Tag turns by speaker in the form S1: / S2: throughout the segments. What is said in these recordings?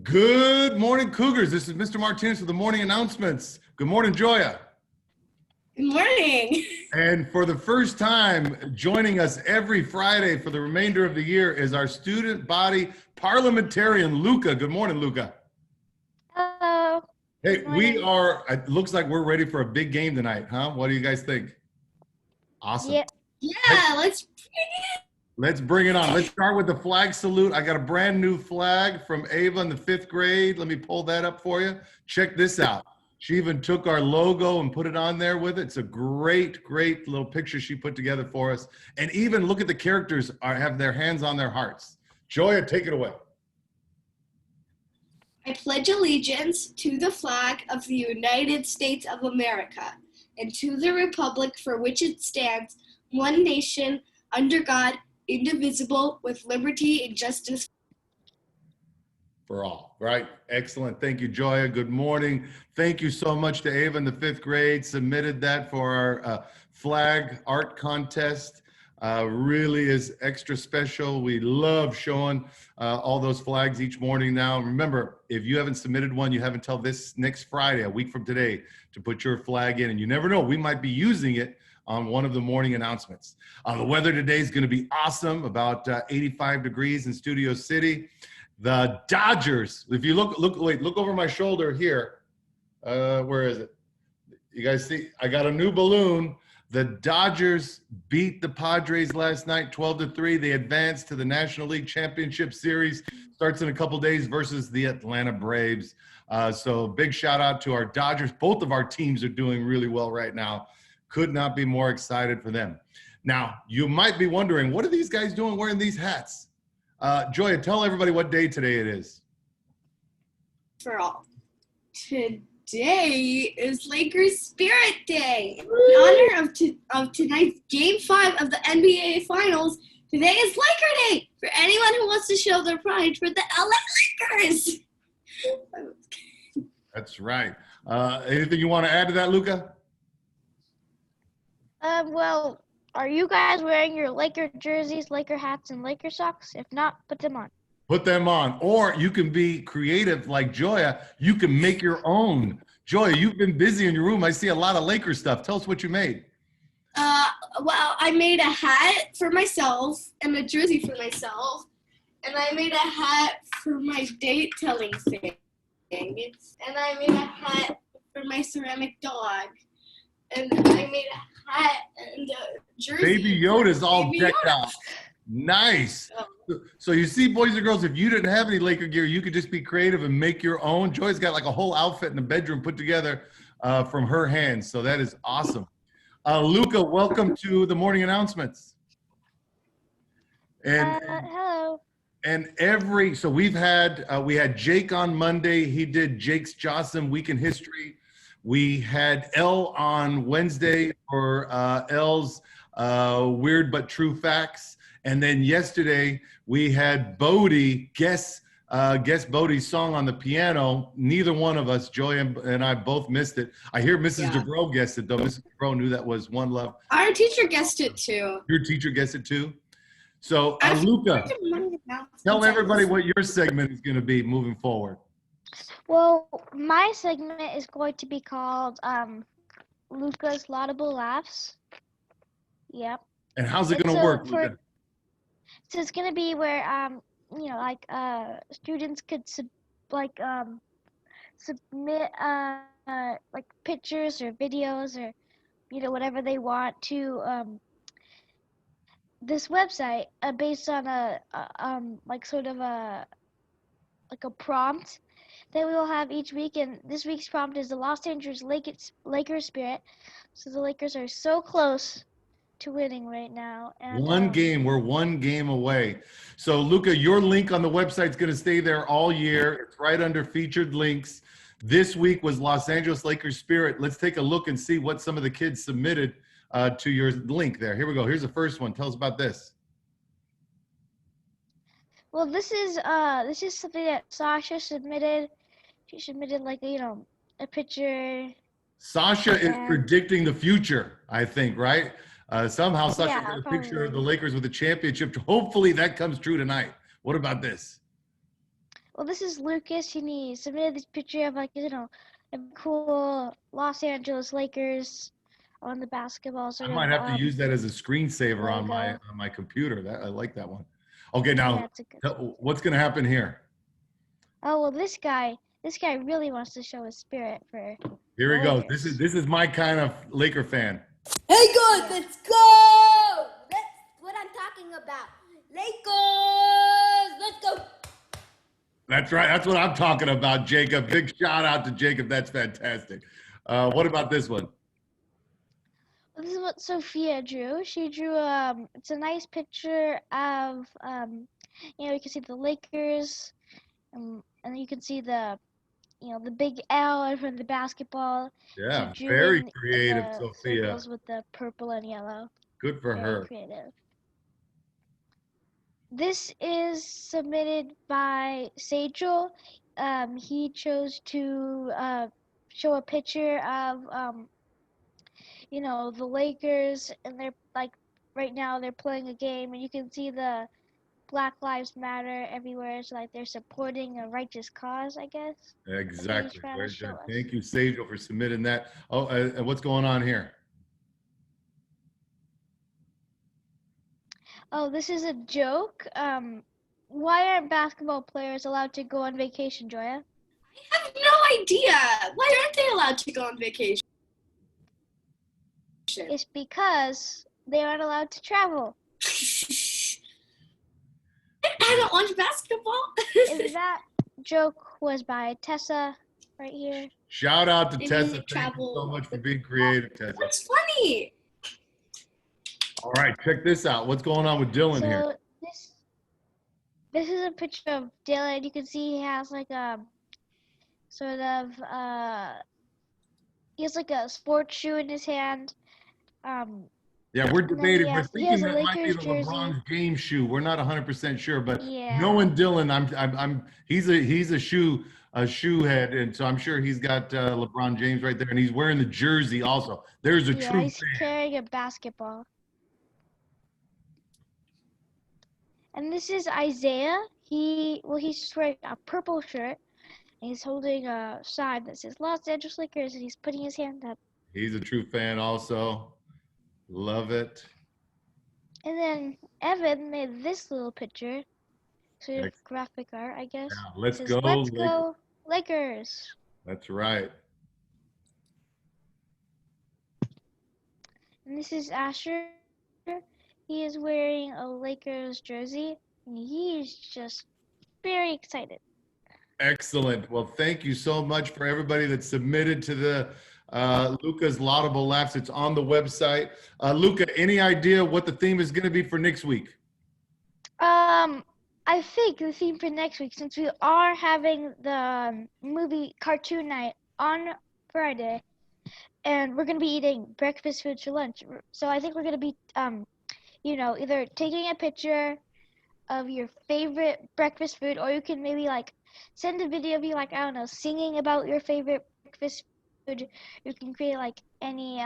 S1: Good morning, Cougars. This is Mr. Martinez with the morning announcements. Good morning, Joya.
S2: Good morning.
S1: And for the first time, joining us every Friday for the remainder of the year is our student body parliamentarian, Luca. Good morning, Luca.
S3: Hello.
S1: Hey,
S3: Good
S1: we
S3: morning.
S1: are, it looks like we're ready for a big game tonight, huh? What do you guys think? Awesome.
S3: Yep.
S2: Yeah,
S1: Let's bring it on. Let's start with the flag salute. I got a brand new flag from Ava in the 5th grade. Let me pull that up for you. Check this out. She even took our logo and put it on there with it. It's a great, great little picture she put together for us. And even look at the characters have their hands on their hearts. Joya, take it away.
S2: I pledge allegiance to the flag of the United States of America and to the republic for which it stands, one nation, under God, indivisible, with liberty and justice
S1: For all, right? Excellent. Thank you, Joya. Good morning. Thank you so much to Ava in the 5th grade. Submitted that for our flag art contest. Really is extra special. We love showing all those flags each morning now. Remember, if you haven't submitted one, you have until this next Friday, a week from today, to put your flag in. And you never know, we might be using it on one of the morning announcements. The weather today is going to be awesome, about 85 degrees in Studio City. The Dodgers, if you look over my shoulder here. Where is it? You guys see, I got a new balloon. The Dodgers beat the Padres last night, 12-3. They advanced to the National League Championship Series. Starts in a couple days versus the Atlanta Braves. So big shout out to our Dodgers. Both of our teams are doing really well right now. Could not be more excited for them. Now, you might be wondering, what are these guys doing wearing these hats? Joya, tell everybody what day today it is.
S2: for all. Today is Lakers Spirit Day. In honor of tonight's Game 5 of the NBA Finals, today is Laker Day for anyone who wants to show their pride for the LA Lakers.
S1: That's right. Anything you want to add to that, Luca?
S3: Well, are you guys wearing your Laker jerseys, Laker hats, and Laker socks? If not, put them on.
S1: Put them on. Or you can be creative like Joya. You can make your own. Joya, you've been busy in your room. I see a lot of Laker stuff. Tell us what you made.
S2: Well, I made a hat for myself and a jersey for myself, and I made a hat for my date telling thing, and I made a hat for my ceramic dog, and I made a hat and a jersey.
S1: Baby Yoda's all
S2: Baby
S1: decked
S2: Yoda.
S1: out. Nice. So you see, boys and girls, if you didn't have any Laker gear, you could just be creative and make your own. Joy's got like a whole outfit in the bedroom put together from her hands. So that is awesome. Luca, welcome to the morning announcements. And
S3: Hello.
S1: and so we had Jake on Monday. He did Jake's Jocelyn Week in History. We had Elle on Wednesday for Elle's Weird But True Facts. And then yesterday we had Bodie guess Bodie's song on the piano. Neither one of us, Joy and I, both missed it. I hear Mrs. DeBro guessed it though. Mrs. DeBro knew that was One Love.
S2: Our teacher guessed it too.
S1: Your teacher guessed it too. So Luca, tell everybody what your segment is going to be moving forward.
S3: Well, my segment is going to be called Luca's Laudable Laughs. Yep.
S1: And how's it going to work, Luca?
S3: So it's going to be where students could submit like pictures or videos or whatever they want to this website based on a prompt that we will have each week. And this week's prompt is the Los Angeles Lakers spirit. So the Lakers are so close to winning right now. And
S1: one game. We're one game away. So Luca, your link on the website is going to stay there all year. It's right under featured links. This week was Los Angeles Lakers spirit. Let's take a look and see what some of the kids submitted to your link there. Here we go. Here's the first one. Tell us about this.
S3: Well, this is something that Sasha submitted. She submitted a picture.
S1: Sasha is predicting the future, I think, right? Somehow Sasha got a picture of the Lakers with a championship. Hopefully that comes true tonight. What about this?
S3: Well, this is Lucas, and he submitted this picture of, like, a cool Los Angeles Lakers on the basketball
S1: I
S3: sort
S1: might
S3: of
S1: have to use that as a screensaver on
S3: logo.
S1: my computer. That I like that one. Okay,
S3: Yeah,
S1: now
S3: it's a good.
S1: what's going to happen here?
S3: Oh well, this guy really wants to show his spirit for
S1: Here
S3: the
S1: we go.
S3: Lakers.
S1: This is my kind of Laker fan.
S4: Hey guys, let's go! That's what I'm talking about. Lakers, let's go!
S1: That's right. That's what I'm talking about, Jacob. Big shout out to Jacob. That's fantastic. What about this one?
S3: This is what Sophia drew. She drew it's a nice picture of you can see the Lakers, and you can see the the big L in front of the basketball.
S1: Yeah,
S3: She drew
S1: very
S3: in
S1: creative,
S3: the
S1: Sophia.
S3: circles with the purple and yellow.
S1: Good for
S3: Very
S1: her.
S3: creative. This is submitted by Sajal. He chose to show a picture of the Lakers, and they're like right now they're playing a game, and you can see the Black Lives Matter everywhere. It's like they're supporting a righteous cause, I guess.
S1: Exactly.
S3: trying to
S1: Very
S3: show
S1: good.
S3: us.
S1: Thank you, Sajal, for submitting that. Oh, and what's going on here?
S3: Oh, this is a joke. Why aren't basketball players allowed to go on vacation, Joya?
S2: I have no idea. Why aren't they allowed to go on vacation?
S3: It's because they aren't allowed to travel.
S2: I don't watch basketball.
S3: And that joke was by Tessa right here.
S1: Shout out to
S2: Maybe
S1: Tessa. Thank you
S2: travel
S1: so much for being creative, Tessa.
S2: What's funny?
S1: All right, check this out. What's going on with Dylan here?
S3: So this is a picture of Dylan. You can see he has like a sort of he has like a sports shoe in his hand.
S1: Yeah, we're debating. We're
S3: he has
S1: thinking
S3: a
S1: that might be the
S3: Lakers jersey.
S1: LeBron James shoe. We're not 100% sure, but
S3: Yeah.
S1: knowing Dylan, he's a shoe head, and so I'm sure he's got LeBron James right there, and he's wearing the jersey also. There's a true
S3: He's
S1: fan.
S3: carrying a basketball. And this is Isaiah. He's just wearing a purple shirt. And he's holding a sign that says Los Angeles Lakers, and he's putting his hand up.
S1: He's a true fan also. Love it.
S3: And then Evan made this little picture, sort of
S1: Excellent.
S3: graphic art, I guess.
S1: Yeah, let's
S3: It
S1: go.
S3: says, Let's
S1: Lakers.
S3: go Lakers.
S1: That's right.
S3: And this is Asher. He is wearing a Lakers jersey, and he's just very excited.
S1: Excellent. Well, thank you so much for everybody that submitted to the Luca's Laudable Laughs. It's on the website. Luca, any idea what the theme is going to be for next week?
S3: I think the theme for next week, since we are having the movie cartoon night on Friday, and we're gonna be eating breakfast foods for lunch, so I think we're gonna be, either taking a picture of your favorite breakfast food, or you can maybe like send a video of you, like, I don't know, singing about your favorite breakfast food. You can create like any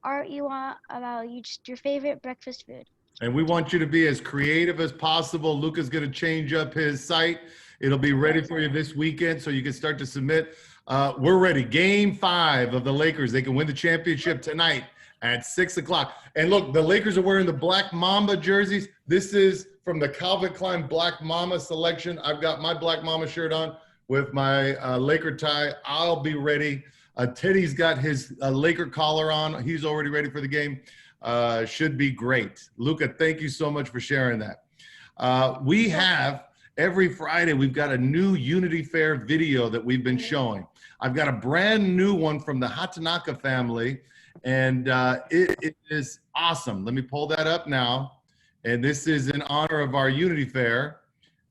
S3: art you want about just your favorite breakfast food.
S1: And we want you to be as creative as possible. Luca's going to change up his site. It'll be ready for you this weekend, so you can start to submit. We're ready. Game 5 of the Lakers. They can win the championship tonight at 6 o'clock. And look, the Lakers are wearing the Black Mamba jerseys. This is from the Calvin Klein Black Mamba selection. I've got my Black Mamba shirt on with my Laker tie. I'll be ready. Teddy's got his Laker collar on. He's already ready for the game. Should be great. Luca, thank you so much for sharing that. We have every Friday, we've got a new Unity Fair video that we've been showing. I've got a brand new one from the Hatanaka family, and it is awesome. Let me pull that up now. And this is in honor of our Unity Fair.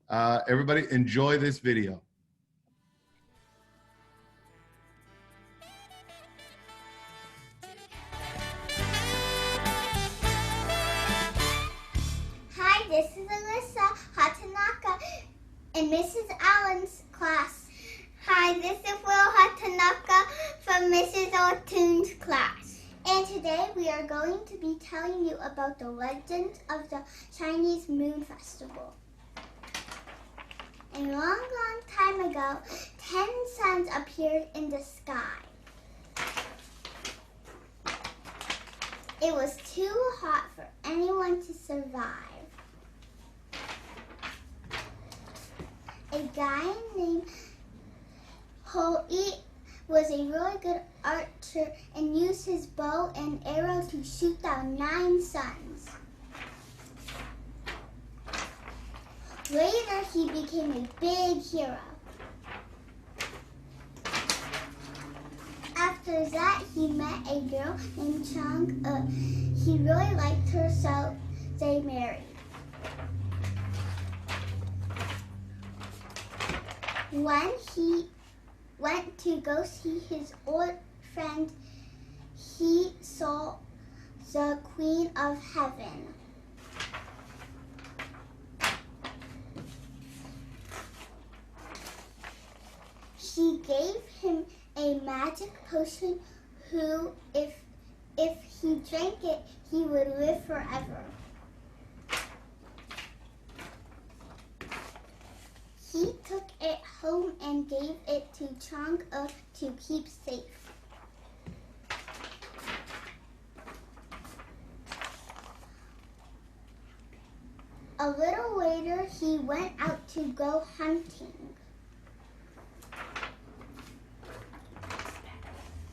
S1: Everybody enjoy this video.
S5: Hi, this is Alyssa Hatanaka in Mrs. Allen's class. Hi, this is Will Hatanaka from Mrs. O'Toon's class. And today we are going to be telling you about the legend of the Chinese Moon Festival. A long, long time ago, 10 suns appeared in the sky. It was too hot for anyone to survive. A guy named Hoi was a really good archer and used his bow and arrow to shoot down 9 suns. Later, he became a big hero. After that, he met a girl named Chang. He really liked her, so they married. When he went to go see his old friend, he saw the Queen of Heaven. She gave him a magic potion who, if he drank it, he would live forever. He took it home and gave it to Chang'e to keep safe. A little later, he went out to go hunting.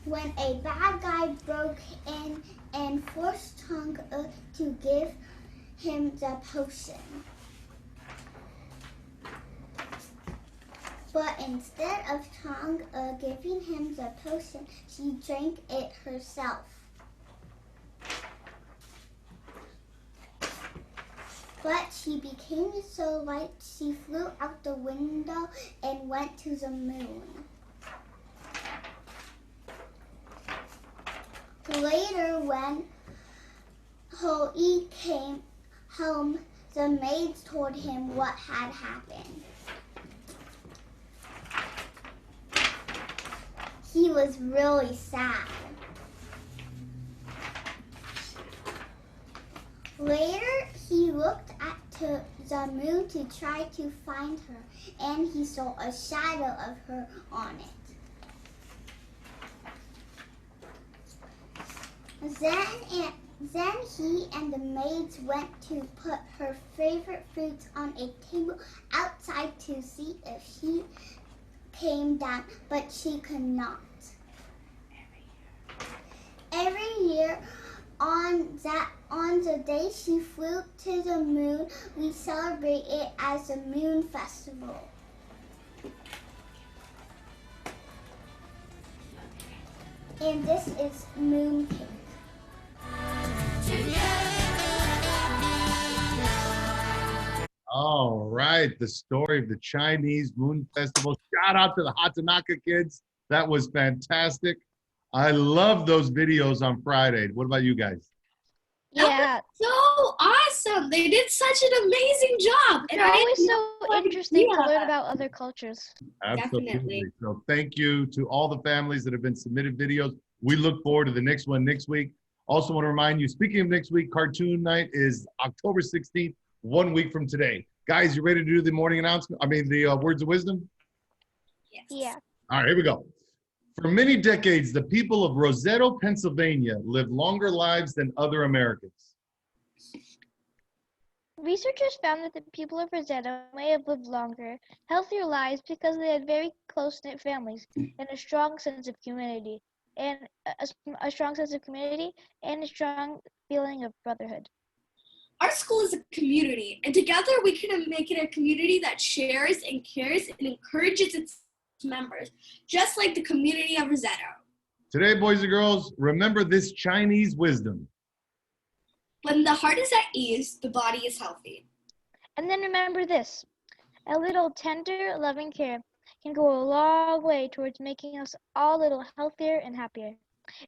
S5: When a bad guy broke in and forced Chang'e to give him the potion. But instead of Chang'e giving him the potion, she drank it herself. But she became so light, she flew out the window and went to the moon. Later, when Hoi came home, the maids told him what had happened. He was really sad. Later, he looked at the moon to try to find her, and he saw a shadow of her on it. Then he and the maids went to put her favorite fruits on a table outside to see if she came down, but she could not. Every year on the day she flew to the moon, we celebrate it as the Moon Festival. And this is moon cake.
S1: All right, the story of the Chinese Moon Festival. Shout out to the Hatanaka kids. That was fantastic. I love those videos on Friday. What about you guys?
S3: Yeah,
S2: So awesome! They did such an amazing job.
S3: it's always so
S2: no
S3: interesting to
S2: idea.
S3: learn about other cultures.
S1: Absolutely.
S2: Definitely.
S1: So thank you to all the families that have been submitted videos. We look forward to the next one next week. Also want to remind you, speaking of next week, Cartoon Night is October 16th, 1 week from today. Guys, you ready to do the morning announcement? The words of wisdom?
S2: Yes.
S3: Yeah.
S1: All right, here we go. For many decades, the people of Roseto, Pennsylvania lived longer lives than other Americans.
S3: Researchers found that the people of Rosetta may have lived longer, healthier lives because they had very close-knit families and a strong sense of community, and a strong sense of community and a strong feeling of brotherhood.
S2: Our school is a community, and together we can make it a community that shares and cares and encourages its members, just like the community of Roseto.
S1: Today, boys and girls, remember this Chinese wisdom.
S2: When the heart is at ease, the body is healthy.
S3: And then remember this, a little tender, loving care can go a long way towards making us all a little healthier and happier.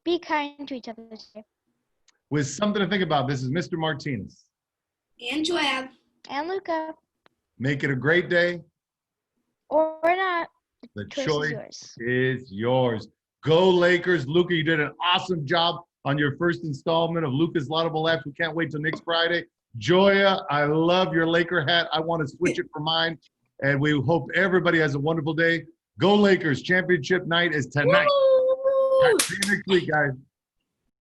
S3: Be kind to each other today.
S1: With something to think about, this is Mr. Martinez.
S2: And Joab.
S3: And Luca,
S1: Make it a great day.
S3: or not,
S1: The
S3: choice
S1: choice
S3: is yours.
S1: is yours. Go Lakers. Luca, you did an awesome job on your first installment of Luca's Laudable Laughs. We can't wait till next Friday. Joya, I love your Laker hat. I want to switch it for mine. And we hope everybody has a wonderful day. Go Lakers. Championship night is tonight.
S2: Woo!
S1: See you next week, guys.